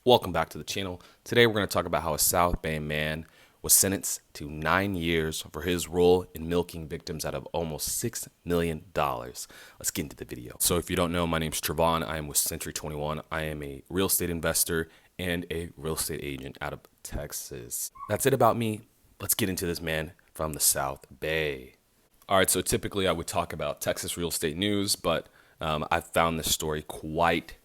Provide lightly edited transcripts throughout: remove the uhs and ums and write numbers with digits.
Welcome back to the channel. Today we're going to talk about how a South Bay man was sentenced to 9 years for his role in milking victims out of almost $6 million. Let's get into the video. So if you don't know, my name's Trevon. I am with Century 21. I am a real estate investor and a real estate agent out of Texas. That's it about me. Let's get into this man from the South Bay. All right, so typically I would talk about Texas real estate news, but I found this story quite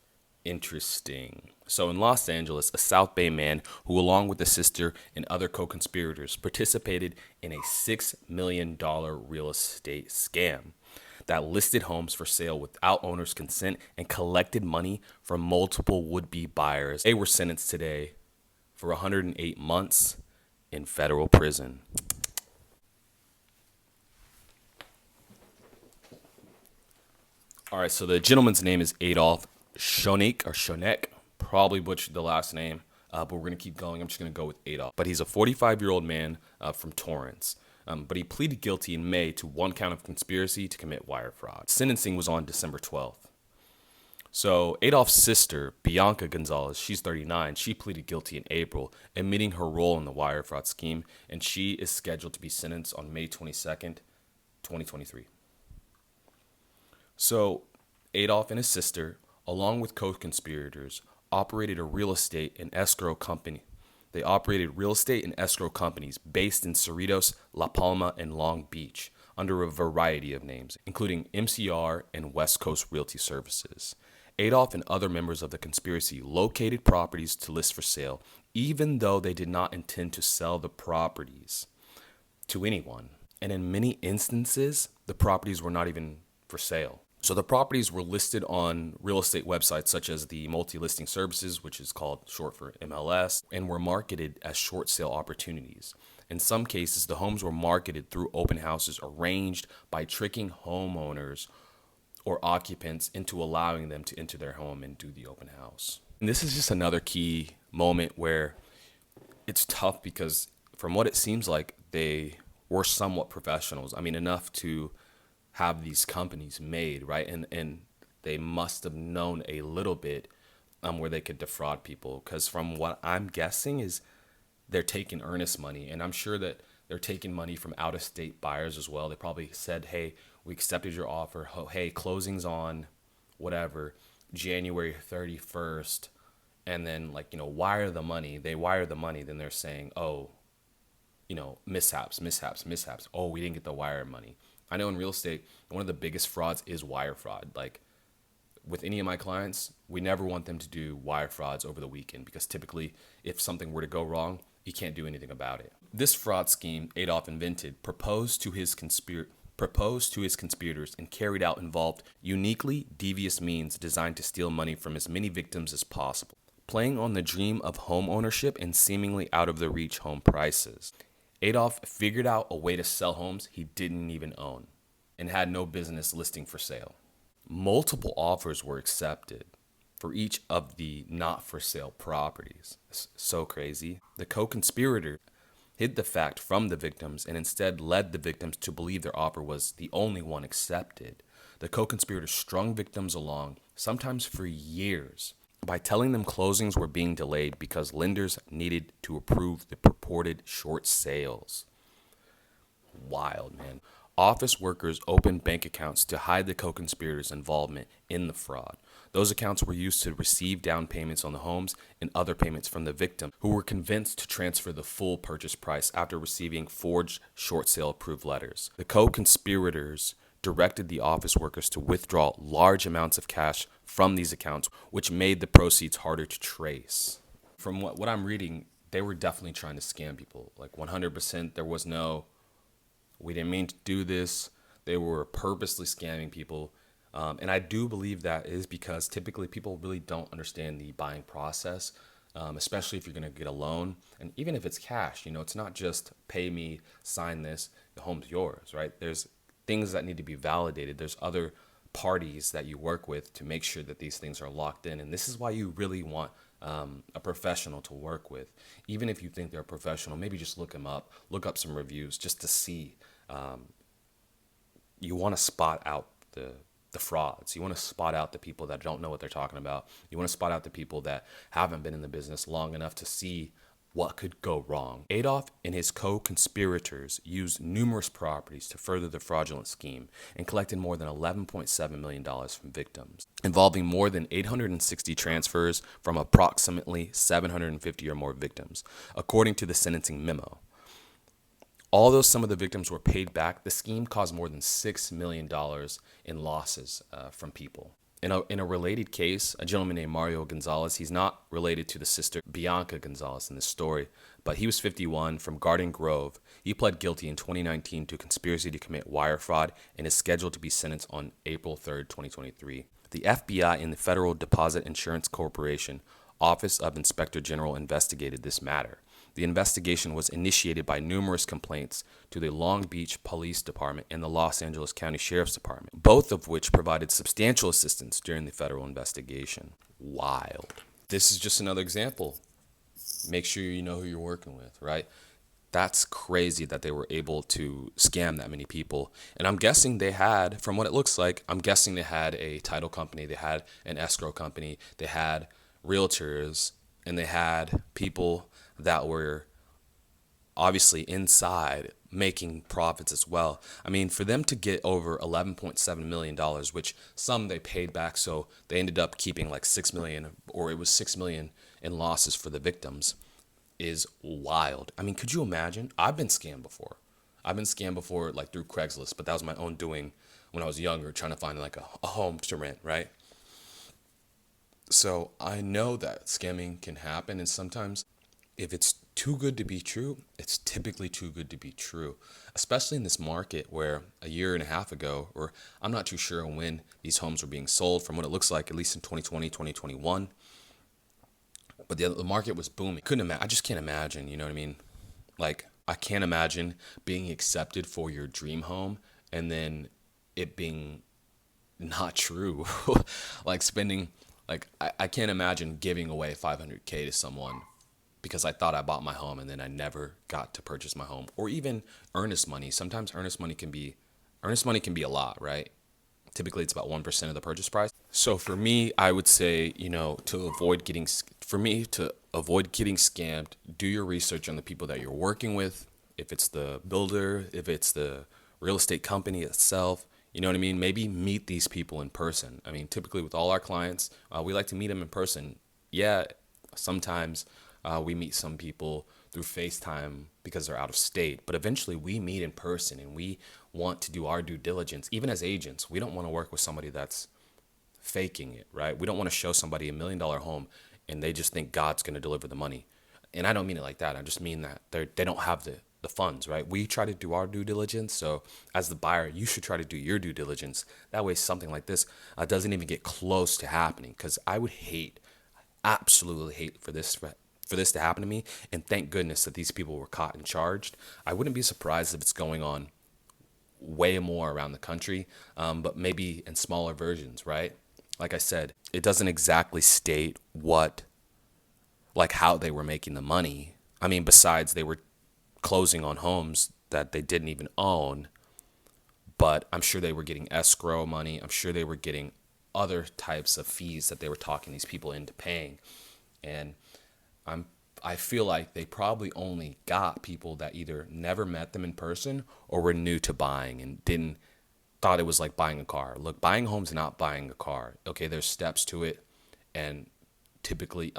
interesting. So in Los Angeles, a South Bay man who, along with his sister and other co-conspirators, participated in a $6 million real estate scam that listed homes for sale without owner's consent and collected money from multiple would-be buyers. They were sentenced today for 108 months in federal prison. All right, so the gentleman's name is Adolph Schoeneck. Probably butchered the last name, but we're going to keep going. I'm just going to go with Adolph. But he's a 45-year-old man from Torrance. But he pleaded guilty in May to one count of conspiracy to commit wire fraud. Sentencing was on December 12th. So Adolph's sister, Bianca Gonzalez, she's 39. She pleaded guilty in April, admitting her role in the wire fraud scheme, and she is scheduled to be sentenced on May 22nd, 2023. So Adolph and his sister, along with co-conspirators, operated a real estate and escrow company. They operated real estate and escrow companies based in Cerritos, La Palma, and Long Beach under a variety of names, including MCR and West Coast Realty Services. Adolph and other members of the conspiracy located properties to list for sale, even though they did not intend to sell the properties to anyone. And in many instances, the properties were not even for sale. So the properties were listed on real estate websites such as the Multi-Listing Services, which is called short for MLS, and were marketed as short sale opportunities. In some cases, the homes were marketed through open houses arranged by tricking homeowners or occupants into allowing them to enter their home and do the open house. And this is just another key moment where it's tough because from what it seems like, they were somewhat professionals. I mean, enough to have these companies made, right? And they must have known a little bit where they could defraud people, because from what I'm guessing is they're taking earnest money, and I'm sure that they're taking money from out-of-state buyers as well. They probably said, hey, we accepted your offer. Hey, closing's on whatever, January 31st, and then wire the money. They wire the money, then they're saying, oh, mishaps. Oh, we didn't get the wire money. I know in real estate, one of the biggest frauds is wire fraud. Like with any of my clients, we never want them to do wire frauds over the weekend because typically if something were to go wrong, you can't do anything about it. This fraud scheme Adolph invented, proposed to his conspirators and carried out involved uniquely devious means designed to steal money from as many victims as possible, playing on the dream of home ownership and seemingly out of the reach home prices. Adolph figured out a way to sell homes he didn't even own and had no business listing for sale. Multiple offers were accepted for each of the not for sale properties. It's so crazy. The co-conspirator hid the fact from the victims and instead led the victims to believe their offer was the only one accepted. The co-conspirator strung victims along, sometimes for years, by telling them closings were being delayed because lenders needed to approve the purported short sales. Wild, man. Office workers opened bank accounts to hide the co-conspirators' involvement in the fraud. Those accounts were used to receive down payments on the homes and other payments from the victim, who were convinced to transfer the full purchase price after receiving forged short sale approved letters. The co-conspirators directed the office workers to withdraw large amounts of cash from these accounts, which made the proceeds harder to trace. From what I'm reading, they were definitely trying to scam people. Like 100%, there was no, we didn't mean to do this. They were purposely scamming people. And I do believe that is because typically people really don't understand the buying process, especially if you're going to get a loan. And even if it's cash, it's not just pay me, sign this, the home's yours, right? There's things that need to be validated. There's other parties that you work with to make sure that these things are locked in. And this is why you really want a professional to work with. Even if you think they're a professional, maybe just look them up, look up some reviews just to see. You want to spot out the frauds. You want to spot out the people that don't know what they're talking about. You want to spot out the people that haven't been in the business long enough to see what could go wrong. Adolf and his co-conspirators used numerous properties to further the fraudulent scheme and collected more than $11.7 million from victims, involving more than 860 transfers from approximately 750 or more victims, according to the sentencing memo. Although some of the victims were paid back, the scheme caused more than $6 million in losses from people. In a related case, a gentleman named Mario Gonzalez, he's not related to the sister Bianca Gonzalez in this story, but he was 51 from Garden Grove. He pled guilty in 2019 to conspiracy to commit wire fraud and is scheduled to be sentenced on April 3rd, 2023. The FBI and the Federal Deposit Insurance Corporation Office of Inspector General investigated this matter. The investigation was initiated by numerous complaints to the Long Beach Police Department and the Los Angeles County Sheriff's Department, both of which provided substantial assistance during the federal investigation. Wild. This is just another example. Make sure you know who you're working with, right? That's crazy that they were able to scam that many people. And I'm guessing they had, from what it looks like, I'm guessing they had a title company, they had an escrow company, they had realtors, and they had people that were obviously inside making profits as well. I mean, for them to get over $11.7 million, which some they paid back, so they ended up keeping like $6 million, or it was $6 million in losses for the victims, is wild. I mean, could you imagine? I've been scammed before. Like through Craigslist, but that was my own doing when I was younger, trying to find like a home to rent, right? So I know that scamming can happen, and sometimes if it's too good to be true, it's typically too good to be true, especially in this market where a year and a half ago, or I'm not too sure when these homes were being sold, from what it looks like, at least in 2020, 2021. But the market was booming. I just can't imagine, you know what I mean? Like, I can't imagine being accepted for your dream home and then it being not true. I can't imagine giving away $500K to someone because I thought I bought my home and then I never got to purchase my home. Or even earnest money. Sometimes earnest money can be a lot, right? Typically it's about 1% of the purchase price. So for me, I would say, to avoid getting scammed, do your research on the people that you're working with. If it's the builder, if it's the real estate company itself, you know what I mean? Maybe meet these people in person. I mean, typically with all our clients, we like to meet them in person. Yeah, sometimes we meet some people through FaceTime because they're out of state, but eventually we meet in person and we want to do our due diligence. Even as agents, we don't want to work with somebody that's faking it, right? We don't want to show somebody $1 million home and they just think God's going to deliver the money. And I don't mean it like that. I just mean that they don't have the funds, right? We try to do our due diligence. So as the buyer, you should try to do your due diligence. That way something like this doesn't even get close to happening, because I would absolutely hate for this to happen to me. And thank goodness that these people were caught and charged. I wouldn't be surprised if it's going on way more around the country, but maybe in smaller versions, right? Like I said, it doesn't exactly state how they were making the money. I mean, besides they were closing on homes that they didn't even own, but I'm sure they were getting escrow money. I'm sure they were getting other types of fees that they were talking these people into paying. And I feel like they probably only got people that either never met them in person or were new to buying and thought it was like buying a car. Look, buying homes is not buying a car. Okay, there's steps to it, and typically,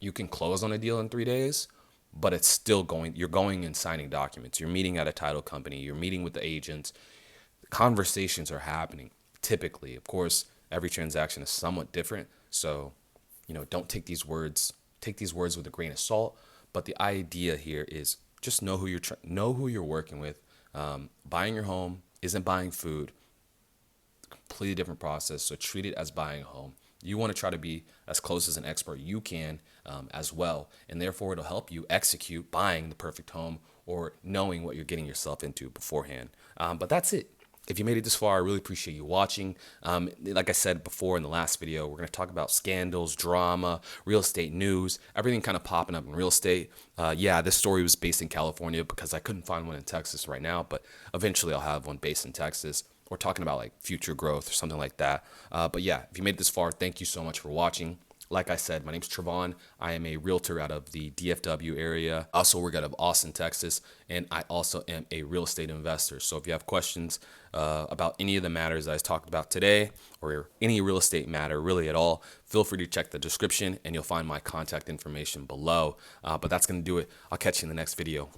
you can close on a deal in 3 days, but it's still you're going and signing documents. You're meeting at a title company. You're meeting with the agents. Conversations are happening. Typically, of course, every transaction is somewhat different. So, don't take these words with a grain of salt. But the idea here is just know who you're working with. Buying your home isn't buying food. Completely different process. So treat it as buying a home. You want to try to be as close as an expert you can as well. And therefore, it'll help you execute buying the perfect home or knowing what you're getting yourself into beforehand. But that's it. If you made it this far, I really appreciate you watching. Like I said before in the last video, we're going to talk about scandals, drama, real estate news, everything kind of popping up in real estate. This story was based in California because I couldn't find one in Texas right now, but eventually I'll have one based in Texas, or talking about like future growth or something like that. But yeah, if you made it this far, thank you so much for watching. Like I said, my name's Trevon. I am a realtor out of the DFW area. I also work out of Austin, Texas, and I also am a real estate investor. So if you have questions about any of the matters that I talked about today, or any real estate matter really at all, feel free to check the description and you'll find my contact information below. But that's going to do it. I'll catch you in the next video.